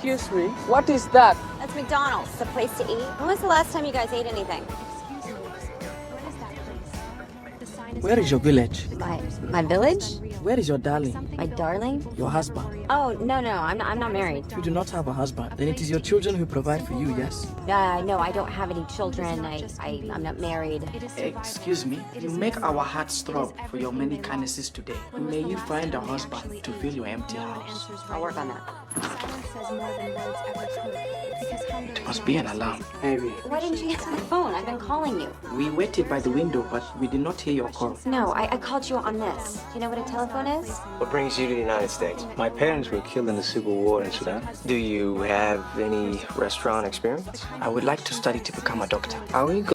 Excuse me, what is that? That's McDonald's, the place to eat. When was the last time you guys ate anything? Where is your village? My village? Where is your darling? My darling? Your husband? Oh, no, I'm not married. You do not have a husband. Then it is your children who provide for you, yes? No, I don't have any children. I'm not married. Excuse me, you make our hearts throb for your many kindnesses today. May you find a husband to fill your empty house. I'll work on that. It must be an alarm. Baby. Why didn't you answer the phone? I've been calling you. We waited by the window, but we did not hear your call. No, I called you on this. Do you know what a telephone is? What brings you to the United States? My parents were killed in the Civil War in Sudan. Do you have any restaurant experience? I would like to study to become a doctor. Are we